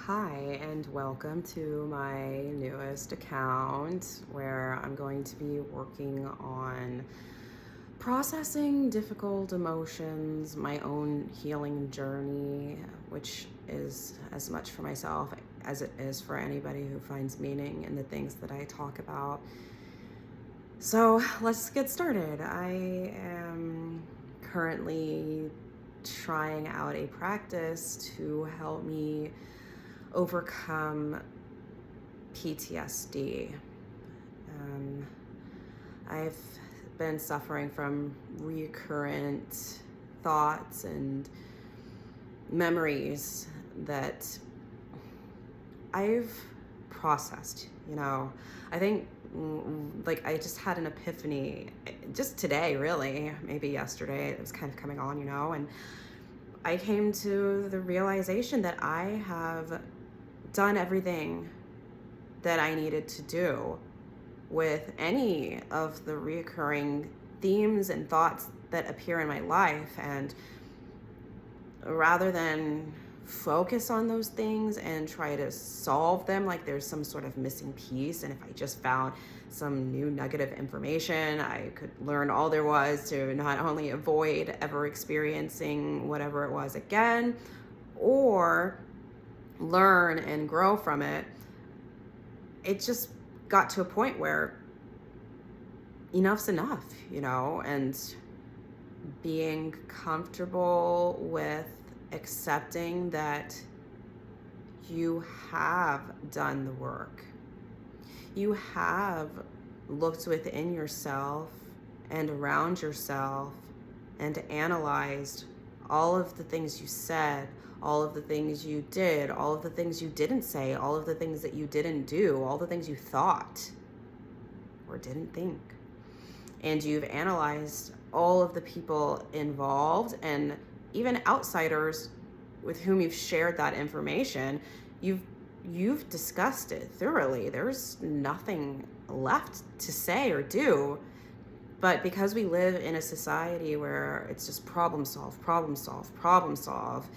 Hi, and welcome to my newest account where I'm going to be working on processing difficult emotions, my own healing journey, which is as much for myself as it is for anybody who finds meaning in the things that I talk about. So let's get started. I am currently trying out a practice to help me overcome PTSD. Um, I've been suffering from recurrent thoughts and memories that I've processed. I think like I just had an epiphany just today, really, maybe yesterday. It was kind of coming on, and I came to the realization that I have done everything that I needed to do with any of the reoccurring themes and thoughts that appear in my life. And rather than focus on those things and try to solve them like there's some sort of missing piece, and if I just found some new nugget of information, I could learn all there was to not only avoid ever experiencing whatever it was again, or learn and grow from it. It just got to a point where enough's enough, and being comfortable with accepting that you have done the work. You have looked within yourself and around yourself and analyzed all of the things you said, all of the things you did, all of the things you didn't say, all of the things that you didn't do, all the things you thought or didn't think. And you've analyzed all of the people involved and even outsiders with whom you've shared that information. You've discussed it thoroughly. There's nothing left to say or do. But because we live in a society where it's just problem solve, problem solve, problem solve,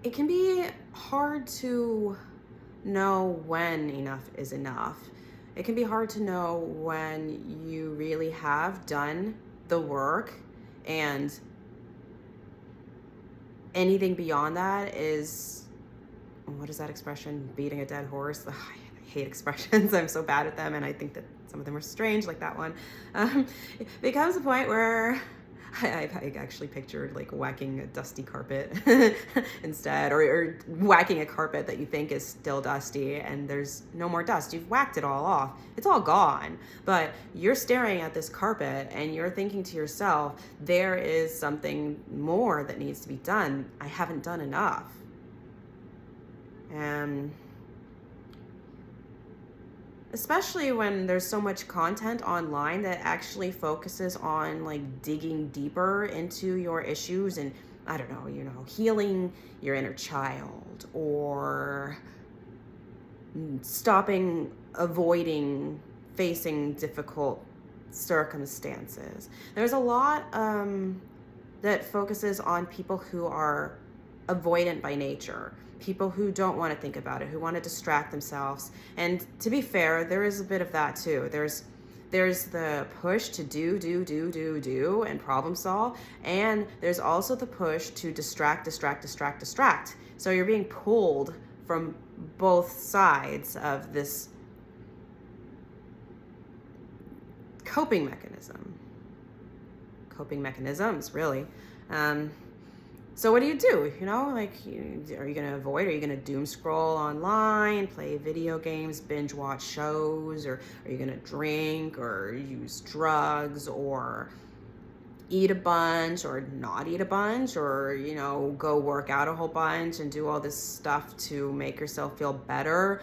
it can be hard to know when enough is enough. It can be hard to know when you really have done the work, and anything beyond that is, what is that expression? Beating a dead horse. Ugh, I hate expressions. I'm so bad at them, and I think that some of them are strange, like that one. It becomes a point where I actually pictured like whacking a dusty carpet instead, or whacking a carpet that you think is still dusty and there's no more dust. You've whacked it all off. It's all gone. But you're staring at this carpet and you're thinking to yourself, there is something more that needs to be done. I haven't done enough. And especially when there's so much content online that actually focuses on like digging deeper into your issues and, I don't know, healing your inner child, or avoiding facing difficult circumstances. There's a lot that focuses on people who are avoidant by nature, people who don't want to think about it, who want to distract themselves. And to be fair, there is a bit of that too. There's the push to do and problem solve, and there's also the push to distract. So you're being pulled from both sides of this coping mechanisms, really. So what do? Are you going to avoid? Are you going to doom scroll online, play video games, binge watch shows, or are you going to drink or use drugs, or eat a bunch or not eat a bunch, or, go work out a whole bunch and do all this stuff to make yourself feel better,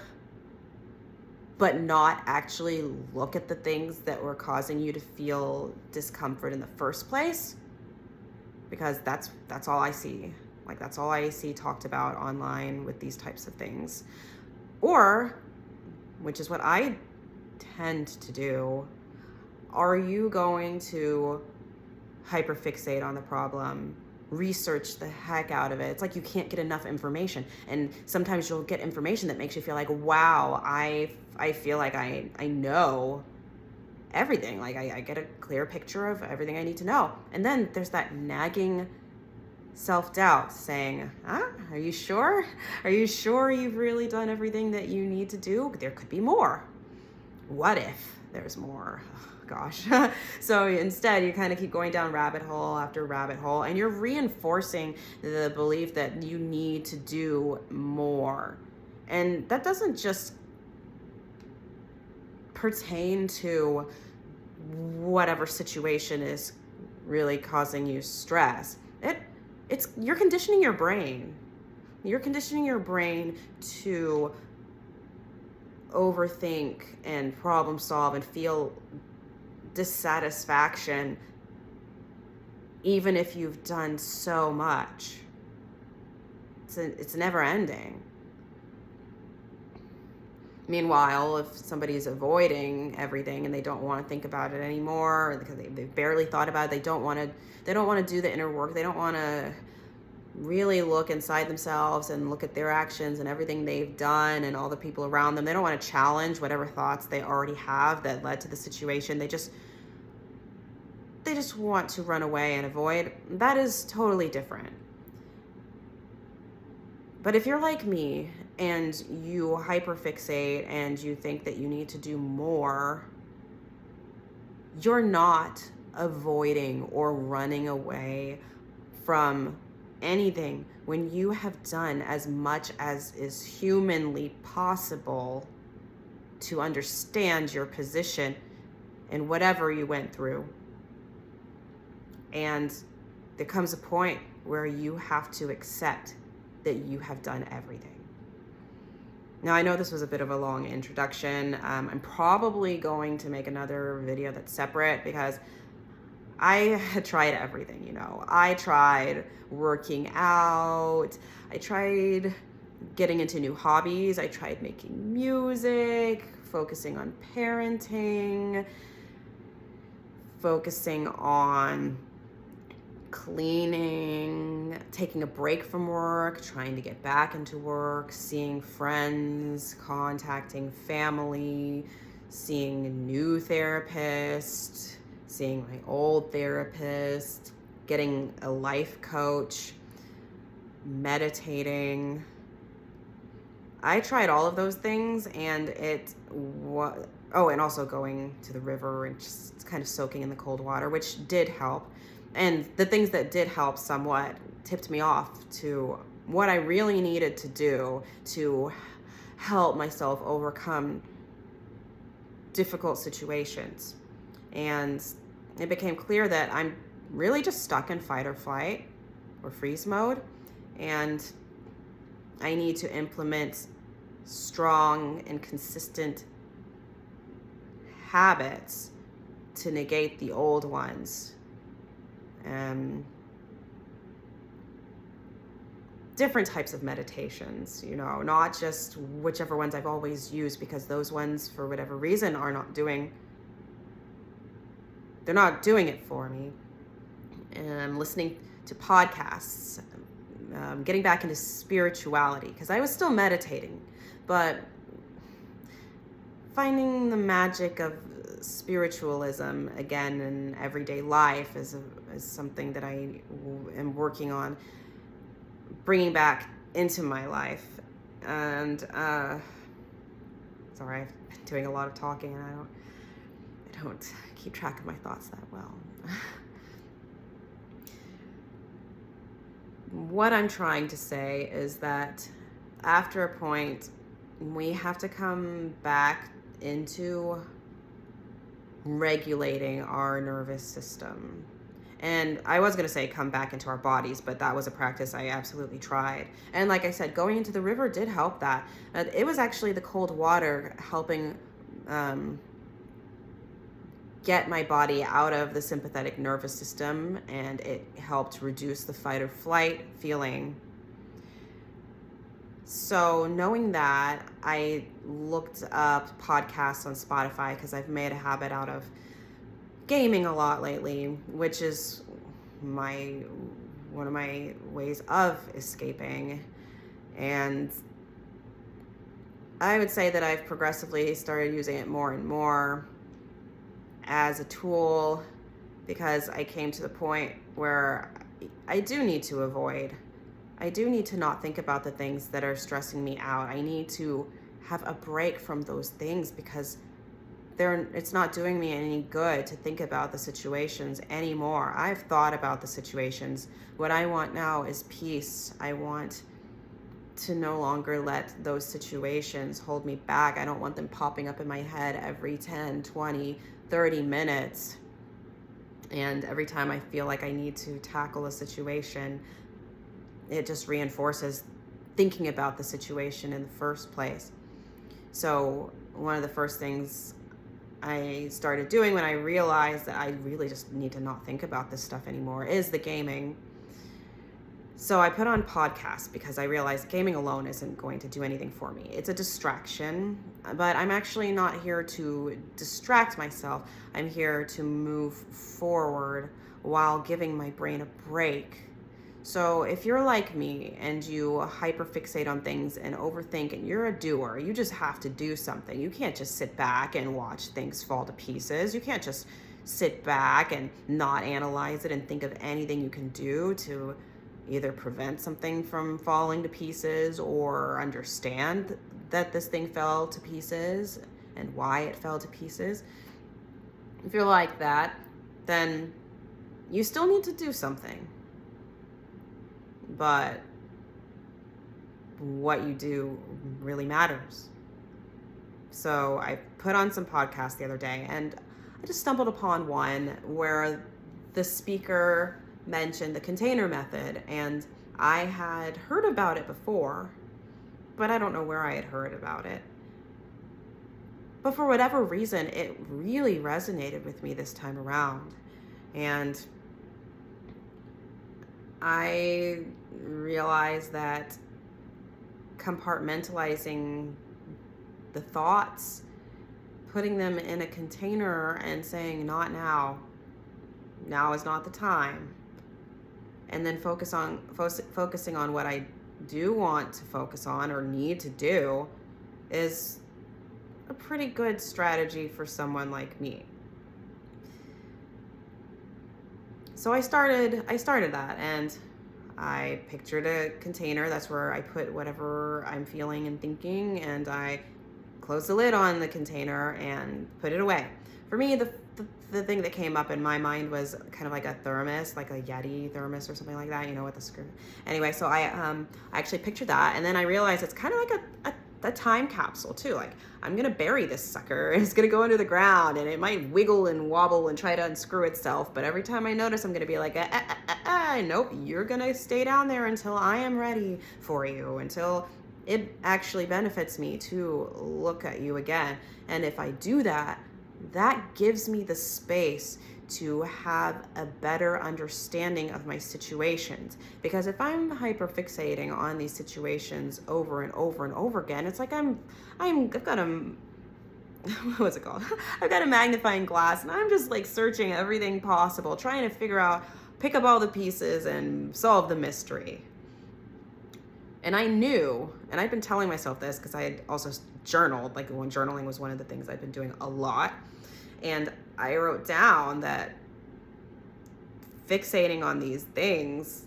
but not actually look at the things that were causing you to feel discomfort in the first place? Because that's all I see. Like, that's all I see talked about online with these types of things. Or, which is what I tend to do, are you going to hyperfixate on the problem research the heck out of it. It's like you can't get enough information. And sometimes you'll get information that makes you feel like, wow, I feel like I know everything. Like I get a clear picture of everything I need to know. And then there's that nagging self-doubt saying, are you sure? Are you sure you've really done everything that you need to do? There could be more. What if there's more? Oh, gosh. So instead, you kind of keep going down rabbit hole after rabbit hole, and you're reinforcing the belief that you need to do more. And that doesn't just pertain to whatever situation is really causing you stress. You're conditioning your brain. You're conditioning your brain to overthink and problem solve and feel dissatisfaction even if you've done so much. It's never ending. Meanwhile, if somebody's avoiding everything and they don't want to think about it anymore because they've barely thought about it, they don't want to do the inner work, they don't want to really look inside themselves and look at their actions and everything they've done and all the people around them. They don't want to challenge whatever thoughts they already have that led to the situation. They just want to run away and avoid. That is totally different. But if you're like me and you hyperfixate and you think that you need to do more, you're not avoiding or running away from anything when you have done as much as is humanly possible to understand your position and whatever you went through. And there comes a point where you have to accept that you have done everything. Now, I know this was a bit of a long introduction. I'm probably going to make another video that's separate because I had tried everything, I tried working out. I tried getting into new hobbies. I tried making music, focusing on parenting, focusing on cleaning, taking a break from work, trying to get back into work, seeing friends, contacting family, seeing a new therapist, seeing my old therapist, getting a life coach, meditating. I tried all of those things, and and also going to the river and just kind of soaking in the cold water, which did help. And the things that did help somewhat tipped me off to what I really needed to do to help myself overcome difficult situations. And it became clear that I'm really just stuck in fight or flight or freeze mode. And I need to implement strong and consistent habits to negate the old ones. Different types of meditations, not just whichever ones I've always used, because those ones, for whatever reason, they're not doing it for me. Listening to podcasts, getting back into spirituality, because I was still meditating, but finding the magic of spiritualism again in everyday life is something that I am working on bringing back into my life. And sorry, I've been doing a lot of talking and I don't keep track of my thoughts that well. What I'm trying to say is that after a point, we have to come back into regulating our nervous system. And I was going to say come back into our bodies, but that was a practice I absolutely tried. And like I said, going into the river did help that. It was actually the cold water helping get my body out of the sympathetic nervous system, and it helped reduce the fight or flight feeling. So knowing that, I looked up podcasts on Spotify because I've made a habit out of gaming a lot lately, which is my one of my ways of escaping. And I would say that I've progressively started using it more and more as a tool, because I came to the point where I do need to avoid. I do need to not think about the things that are stressing me out. I need to have a break from those things, because it's not doing me any good to think about the situations anymore. I've thought about the situations. What I want now is peace. I want to no longer let those situations hold me back. I don't want them popping up in my head every 10, 20, 30 minutes. And every time I feel like I need to tackle a situation, it just reinforces thinking about the situation in the first place. So one of the first things I started doing when I realized that I really just need to not think about this stuff anymore is the gaming. So I put on podcasts, because I realized gaming alone isn't going to do anything for me. It's a distraction, but I'm actually not here to distract myself. I'm here to move forward while giving my brain a break. So if you're like me and you hyperfixate on things and overthink, and you're a doer, you just have to do something. You can't just sit back and watch things fall to pieces. You can't just sit back and not analyze it and think of anything you can do to either prevent something from falling to pieces or understand that this thing fell to pieces and why it fell to pieces. If you're like that, then you still need to do something. But what you do really matters. So I put on some podcasts the other day, and I just stumbled upon one where the speaker mentioned the container method, and I had heard about it before, but I don't know where I had heard about it. But for whatever reason, it really resonated with me this time around. And I realized that compartmentalizing the thoughts, putting them in a container and saying, not now, now is not the time, and then focusing on what I do want to focus on or need to do, is a pretty good strategy for someone like me. So I started that, and I pictured a container. That's where I put whatever I'm feeling and thinking, and I closed the lid on the container and put it away. For me, the thing that came up in my mind was kind of like a thermos, like a Yeti thermos or something like that, with the screw. Anyway, so I actually pictured that, and then I realized it's kind of like a time capsule too. Like, I'm gonna bury this sucker, and it's gonna go under the ground, and it might wiggle and wobble and try to unscrew itself, but every time I notice, I'm gonna be like, nope, you're gonna stay down there until I am ready for you, until it actually benefits me to look at you again. And if I do that, that gives me the space to have a better understanding of my situations. Because if I'm hyperfixating on these situations over and over and over again, it's like I've got what's it called? I've got a magnifying glass, and I'm just like searching everything possible, trying to figure out, pick up all the pieces and solve the mystery. And I knew, and I've been telling myself this because I had also journaled, like when journaling was one of the things I've been doing a lot. And I wrote down that fixating on these things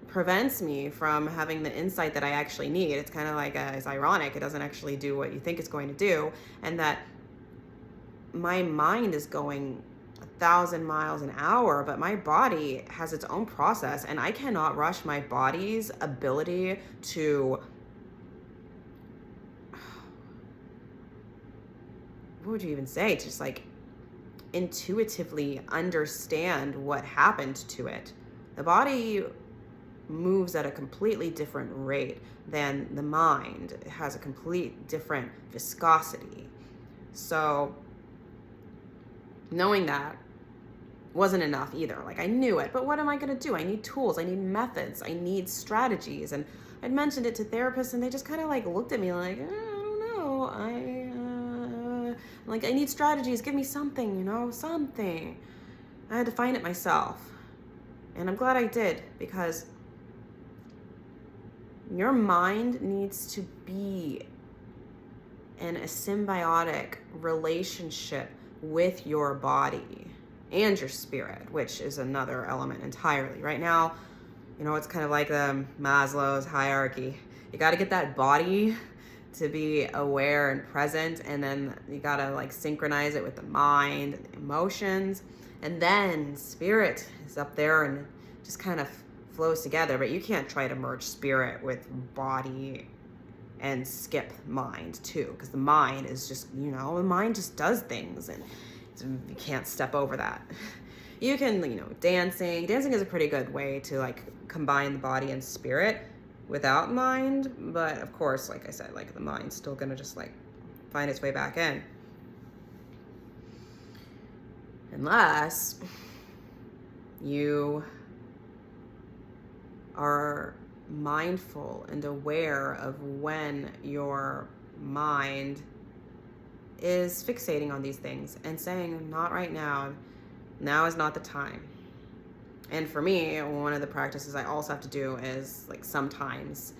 prevents me from having the insight that I actually need. It's kind of like, it's ironic. It doesn't actually do what you think it's going to do. And that my mind is going 1,000 miles an hour, but my body has its own process, and I cannot rush my body's ability to, what would you even say, just like intuitively understand what happened to it. The body moves at a completely different rate than the mind. It has a complete different viscosity. So knowing that wasn't enough either. Like, I knew it, but what am I going to do? I need tools, I need methods, I need strategies. And I'd mentioned it to therapists, and they just kind of like looked at me like, I don't know. I need strategies. Give me something, something. I had to find it myself. And I'm glad I did, because your mind needs to be in a symbiotic relationship with your body and your spirit, which is another element entirely. Right now, it's kind of like Maslow's hierarchy. You got to get that body to be aware and present, and then you got to like synchronize it with the mind and the emotions, and then spirit is up there and just kind of flows together. But you can't try to merge spirit with body and skip mind too, because the mind is just, the mind just does things, and you can't step over that. You can, dancing is a pretty good way to like combine the body and spirit without mind, but of course, like I said, like the mind's still gonna just like find its way back in, unless you are mindful and aware of when your mind is fixating on these things and saying, not right now, now is not the time. And for me, one of the practices I also have to do is like sometimes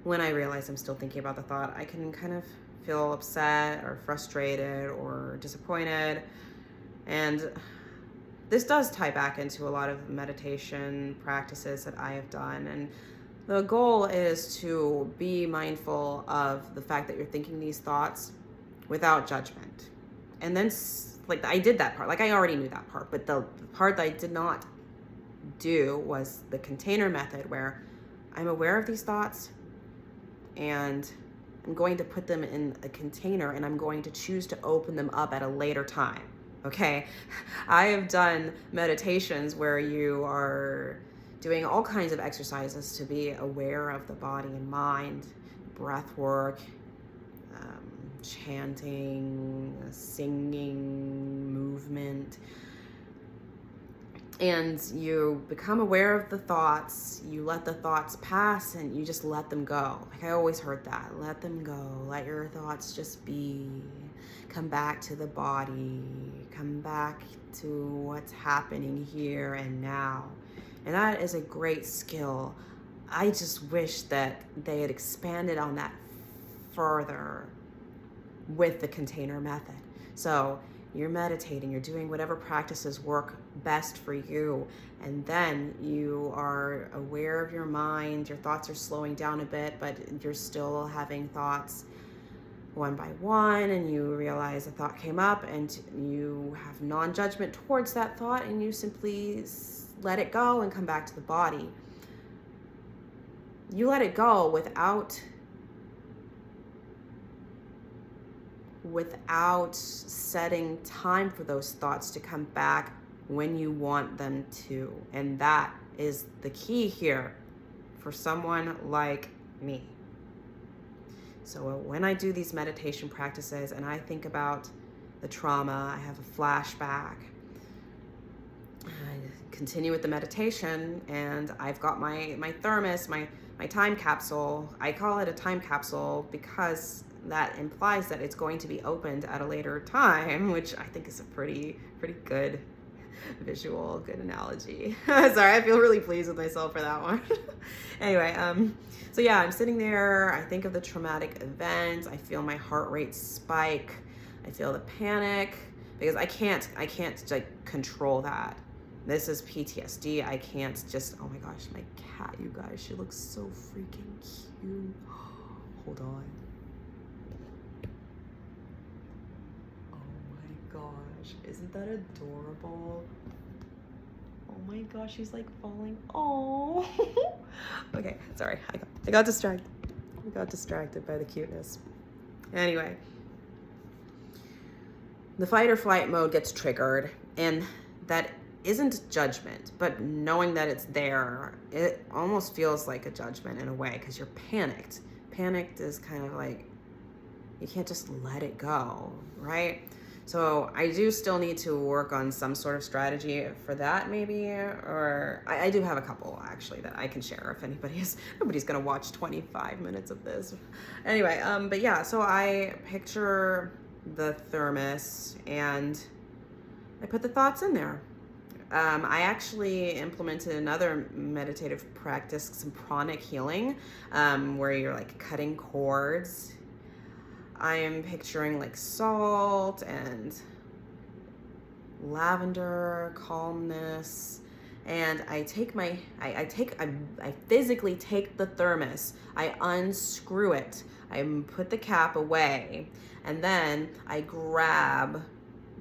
when I realize I'm still thinking about the thought, I can kind of feel upset or frustrated or disappointed. And this does tie back into a lot of meditation practices that I have done. And the goal is to be mindful of the fact that you're thinking these thoughts without judgment. And then, like, I did that part. Like, I already knew that part. But the part that I did not do was the container method, where I'm aware of these thoughts and I'm going to put them in a container, and I'm going to choose to open them up at a later time. Okay? I have done meditations where you are doing all kinds of exercises to be aware of the body and mind, breath work, chanting, singing, movement. And you become aware of the thoughts, you let the thoughts pass, and you just let them go. Like, I always heard that, let them go, let your thoughts just be. Come back to the body, come back to what's happening here and now. And that is a great skill. I just wish that they had expanded on that further with the container method. So you're meditating, you're doing whatever practices work best for you, and then you are aware of your mind. Your thoughts are slowing down a bit, but you're still having thoughts one by one, and you realize a thought came up and you have non-judgment towards that thought, and you simply let it go and come back to the body. You let it go without setting time for those thoughts to come back when you want them to. And that is the key here for someone like me. So when I do these meditation practices and I think about the trauma, I have a flashback, I continue with the meditation, and I've got my thermos, my time capsule. I call it a time capsule because that implies that it's going to be opened at a later time, which I think is a pretty good visual, good analogy. Sorry, I feel really pleased with myself for that one. Anyway, so yeah, I'm sitting there, I think of the traumatic event, I feel my heart rate spike, I feel the panic, because I can't like control that. This is PTSD. I can't just, oh my gosh, my cat, you guys, she looks so freaking cute. Hold on. Gosh, isn't that adorable? Oh my gosh, she's like falling. Oh. Okay, sorry, I got distracted. I got distracted by the cuteness. Anyway, the fight or flight mode gets triggered, and that isn't judgment, but knowing that it's there, it almost feels like a judgment in a way, because you're panicked. Panicked is kind of like, you can't just let it go, right? So I do still need to work on some sort of strategy for that, maybe, or I do have a couple actually that I can share if nobody's gonna watch 25 minutes of this. Anyway, but yeah, so I picture the thermos and I put the thoughts in there. I actually implemented another meditative practice, some pranic healing, where you're like cutting cords. I am picturing like salt and lavender, calmness. And I take I physically take the thermos, I unscrew it, I put the cap away, and then I grab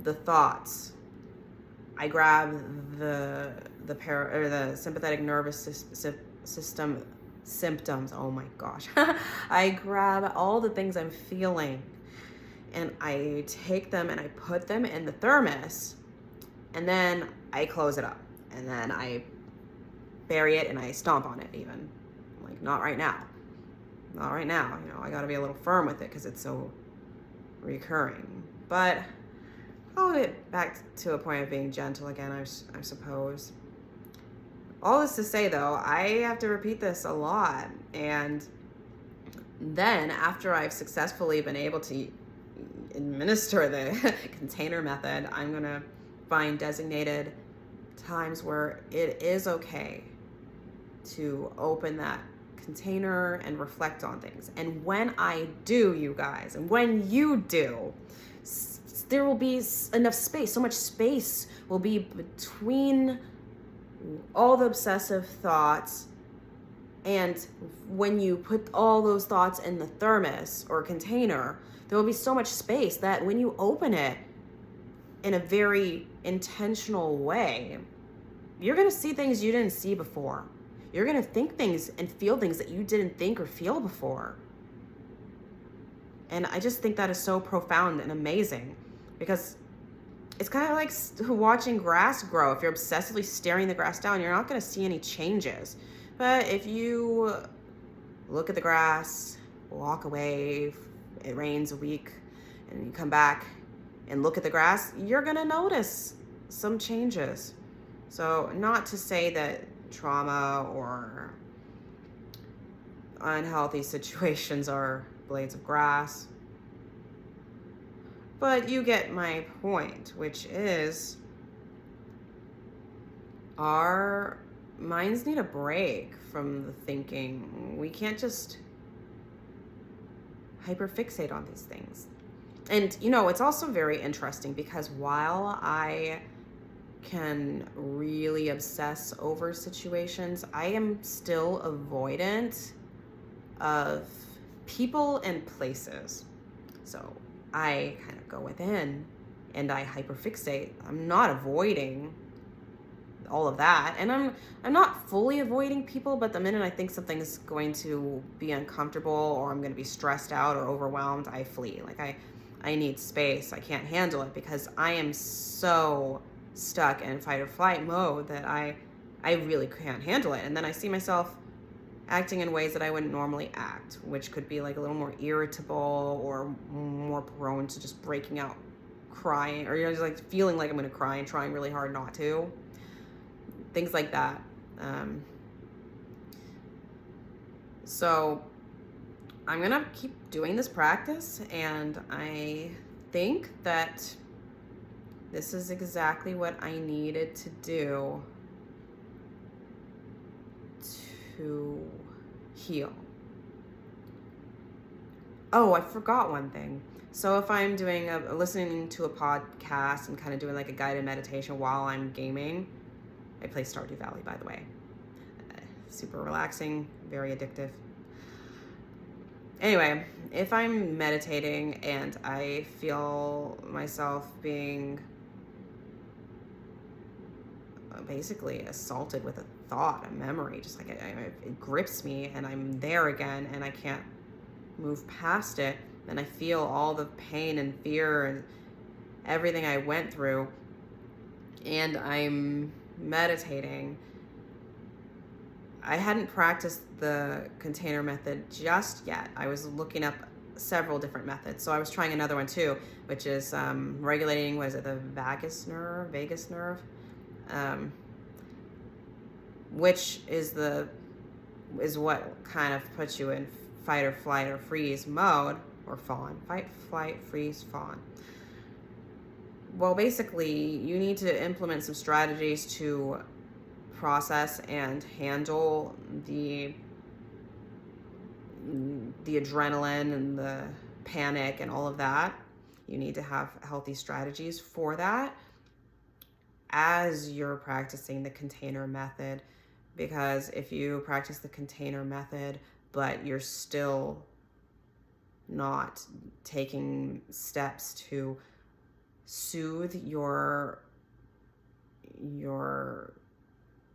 the thoughts. I grab the sympathetic nervous system symptoms. Oh my gosh. I grab all the things I'm feeling and I take them and I put them in the thermos, and then I close it up, and then I bury it and I stomp on it even. Like, not right now. Not right now. You know, I got to be a little firm with it because it's so recurring. But I'll get back to a point of being gentle again, I suppose. All this to say, though, I have to repeat this a lot. And then after I've successfully been able to administer the container method, I'm going to find designated times where it is okay to open that container and reflect on things. And when I do, you guys, and when you do, there will be enough space, so much space will be between all the obsessive thoughts. And when you put all those thoughts in the thermos or container, there will be so much space that when you open it in a very intentional way, you're going to see things you didn't see before. You're going to think things and feel things that you didn't think or feel before. And I just think that is so profound and amazing, because it's kind of like watching grass grow. If you're obsessively staring the grass down, you're not going to see any changes. But if you look at the grass, walk away, it rains a week, and you come back and look at the grass, you're going to notice some changes. So not to say that trauma or unhealthy situations are blades of grass, but you get my point, which is our minds need a break from the thinking. We can't just hyperfixate on these things. And, you know, it's also very interesting because while I can really obsess over situations, I am still avoidant of people and places. So I kind of go within and I hyperfixate. I'm not avoiding all of that. And I'm not fully avoiding people, but the minute I think something's going to be uncomfortable or I'm going to be stressed out or overwhelmed, I flee. Like I need space. I can't handle it because I am so stuck in fight or flight mode that I really can't handle it. And then I see myself acting in ways that I wouldn't normally act, which could be like a little more irritable or more prone to just breaking out crying, or you know, just like feeling like I'm going to cry and trying really hard not to. Things like that. So I'm going to keep doing this practice, and I think that this is exactly what I needed to do to heal. Oh, I forgot one thing. So if I'm doing listening to a podcast and kind of doing like a guided meditation while I'm gaming, I play Stardew Valley, by the way. Super relaxing, very addictive. Anyway, if I'm meditating and I feel myself being basically assaulted with a thought, a memory, just like it grips me and I'm there again and I can't move past it, and I feel all the pain and fear and everything I went through, and I'm meditating. I hadn't practiced the container method just yet. I was looking up several different methods. So I was trying another one too, which is regulating, what is it, the vagus nerve, which is what kind of puts you in fight or flight or freeze mode, or fawn. Fight, flight, freeze, fawn. Well, basically, you need to implement some strategies to process and handle the adrenaline and the panic and all of that. You need to have healthy strategies for that as you're practicing the container method. Because if you practice the container method, but you're still not taking steps to soothe your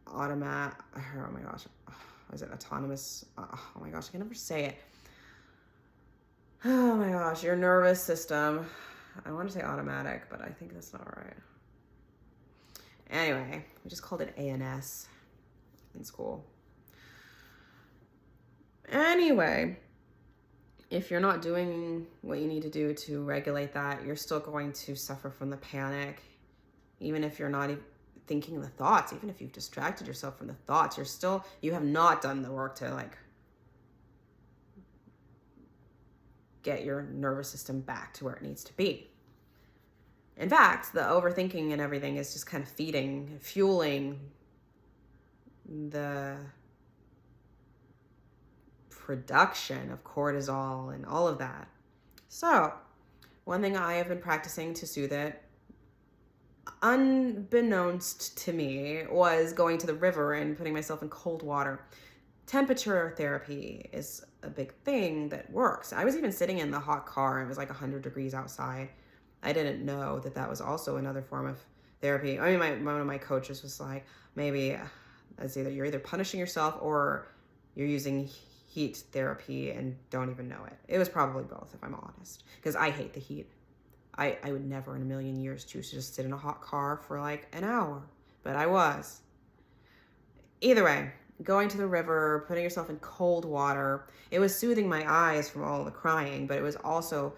automat, oh my gosh, is it autonomous? Oh my gosh, I can never say it. Oh my gosh, your nervous system. I want to say automatic, but I think that's not right. Anyway, we just called it ANS in school. Anyway, if you're not doing what you need to do to regulate that, you're still going to suffer from the panic. Even if you're not thinking the thoughts, even if you've distracted yourself from the thoughts, you have not done the work to like get your nervous system back to where it needs to be. In fact, the overthinking and everything is just kind of fueling the production of cortisol and all of that. So, one thing I have been practicing to soothe it, unbeknownst to me, was going to the river and putting myself in cold water. Temperature therapy is a big thing that works. I was even sitting in the hot car and it was like 100 degrees outside. I didn't know that was also another form of therapy. I mean, one of my coaches was like, maybe you're either punishing yourself or you're using heat therapy and don't even know it. It was probably both, if I'm honest, because I hate the heat. I would never in a million years choose to just sit in a hot car for like an hour, but I was. Either way, going to the river, putting yourself in cold water, it was soothing my eyes from all the crying, but it was also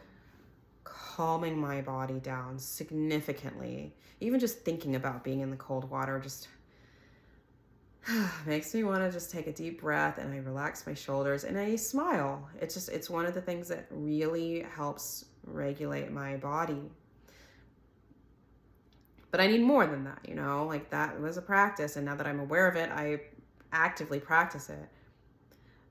calming my body down significantly. Even just thinking about being in the cold water just makes me want to just take a deep breath, and I relax my shoulders and I smile. It's one of the things that really helps regulate my body. But I need more than that, like that was a practice, and now that I'm aware of it, I actively practice it.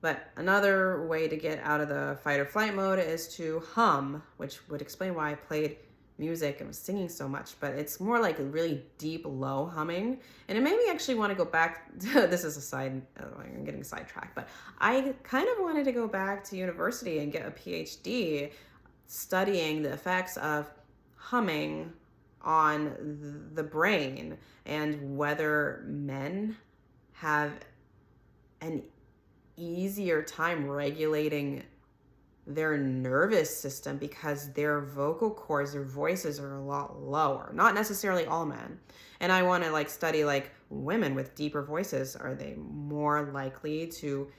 But another way to get out of the fight or flight mode is to hum, which would explain why I played music and was singing so much, but it's more like a really deep, low humming. And it made me actually want to go back to, this is a side, I'm getting sidetracked, but I kind of wanted to go back to university and get a PhD studying the effects of humming on the brain and whether men have an easier time regulating their nervous system because their vocal cords, their voices are a lot lower. Not necessarily all men. And I want to study women with deeper voices. Are they more likely to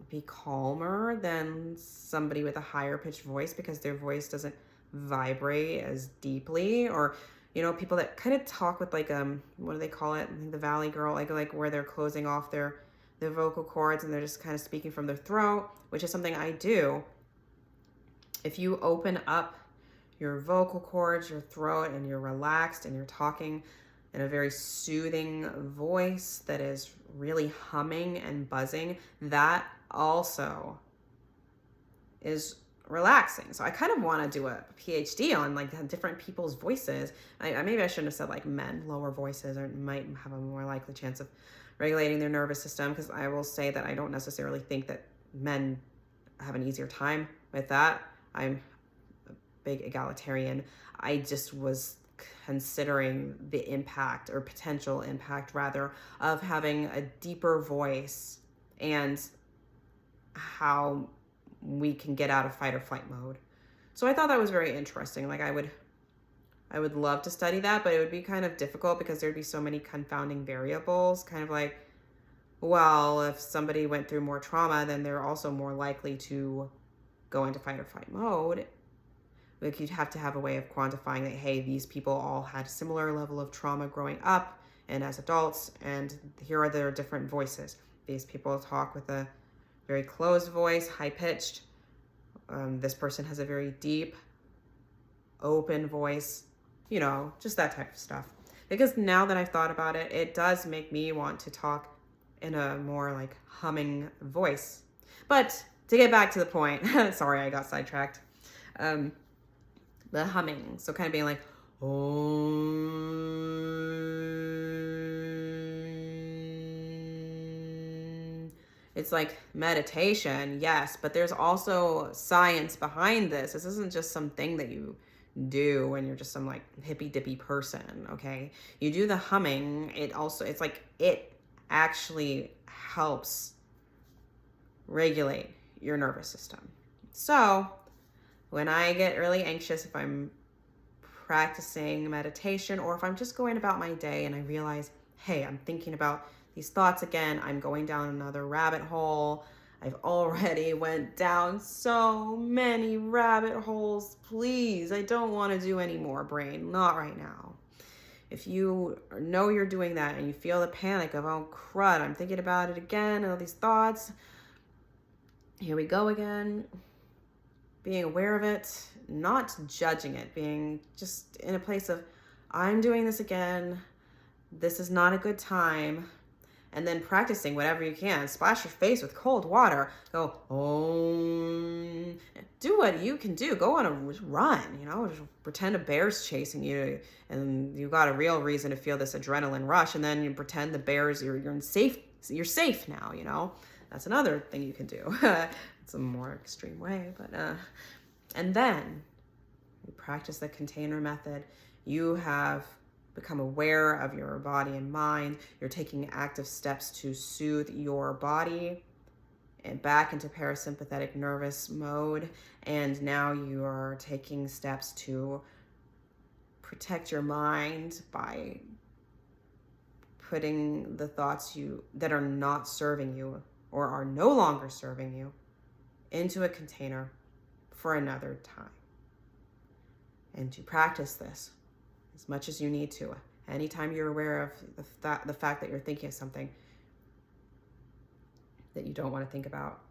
be calmer than somebody with a higher pitched voice because their voice doesn't vibrate as deeply? Or people that kind of talk with what do they call it? The Valley Girl, like where they're closing off their vocal cords and they're just kind of speaking from their throat, which is something I do. If you open up your vocal cords, your throat, and you're relaxed and you're talking in a very soothing voice that is really humming and buzzing, that also is relaxing. So I kind of want to do a PhD on different people's voices. Maybe I shouldn't have said men, lower voices might have a more likely chance of regulating their nervous system, because I will say that I don't necessarily think that men have an easier time with that. I'm a big egalitarian. I just was considering the impact, or potential impact rather, of having a deeper voice and how we can get out of fight or flight mode. So I thought that was very interesting. I would love to study that, but it would be kind of difficult because there'd be so many confounding variables. Kind of if somebody went through more trauma, then they're also more likely to go into fight or flight mode. You'd have to have a way of quantifying that, hey, these people all had a similar level of trauma growing up and as adults, and here are their different voices. These people talk with a very closed voice, high-pitched. This person has a very deep, open voice. just that type of stuff. Because now that I've thought about it, it does make me want to talk in a more like humming voice. But to get back to the point, sorry, I got sidetracked. The humming. So kind of being like, oh. It's like meditation, yes, but there's also science behind this. This isn't just something that you do when you're just some like hippy dippy person, okay? You do the humming, it's like it actually helps regulate your nervous system. So when I get really anxious, if I'm practicing meditation or if I'm just going about my day and I realize, hey, I'm thinking about these thoughts again, I'm going down another rabbit hole. I've already went down so many rabbit holes. Please, I don't want to do any more, brain. Not right now. If you know you're doing that and you feel the panic of, oh crud, I'm thinking about it again, and all these thoughts, here we go again. Being aware of it, not judging it, being just in a place of, I'm doing this again. This is not a good time. And then practicing whatever you can. Splash your face with cold water. Go, oh, do what you can do. Go on a run, just pretend a bear's chasing you and you got a real reason to feel this adrenaline rush. And then you pretend the bears, you're safe now, That's another thing you can do. It's a more extreme way, but, and then you practice the container method. You have become aware of your body and mind. You're taking active steps to soothe your body and back into parasympathetic nervous mode. And now you are taking steps to protect your mind by putting the thoughts that are not serving you or are no longer serving you into a container for another time. And to practice this as much as you need to. Anytime you're aware of the fact that you're thinking of something that you don't want to think about.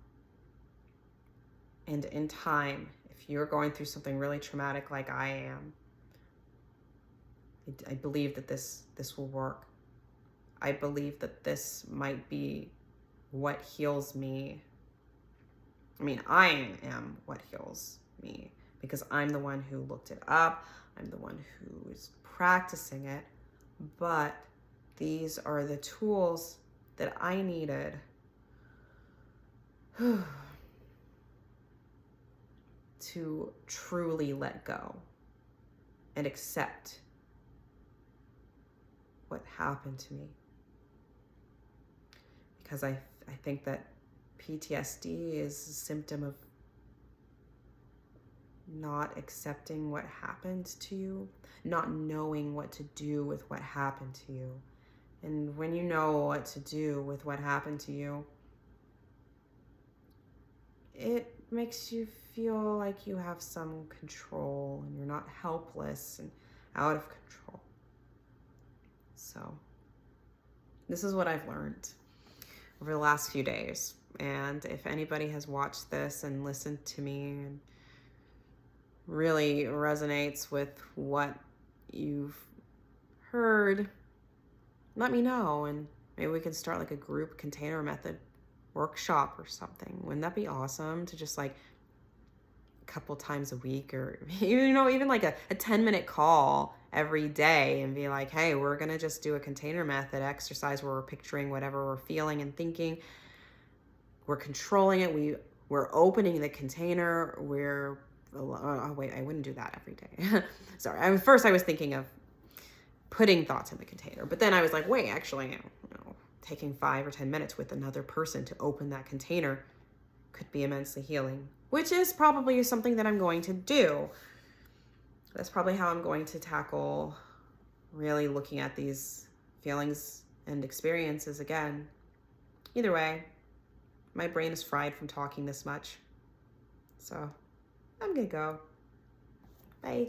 And in time, if you're going through something really traumatic like I am, I believe that this will work. I believe that this might be what heals me. I mean, I am what heals me because I'm the one who looked it up. I'm the one who is practicing it, but these are the tools that I needed to truly let go and accept what happened to me. Because I think that PTSD is a symptom of not accepting what happened to you, not knowing what to do with what happened to you. And when you know what to do with what happened to you, it makes you feel like you have some control and you're not helpless and out of control. So this is what I've learned over the last few days. And if anybody has watched this and listened to me and really resonates with what you've heard, let me know, and maybe we can start like a group container method workshop or something. Wouldn't that be awesome to just like a couple times a week, or even like a 10-minute call every day and be like, hey, we're gonna just do a container method exercise where we're picturing whatever we're feeling and thinking, we're controlling it, we're opening the container, oh wait, I wouldn't do that every day. Sorry. First I was thinking of putting thoughts in the container, but then I was like, wait, actually, taking 5 or 10 minutes with another person to open that container could be immensely healing, which is probably something that I'm going to do. That's probably how I'm going to tackle really looking at these feelings and experiences again. Either way, my brain is fried from talking this much. So I'm gonna go. Bye.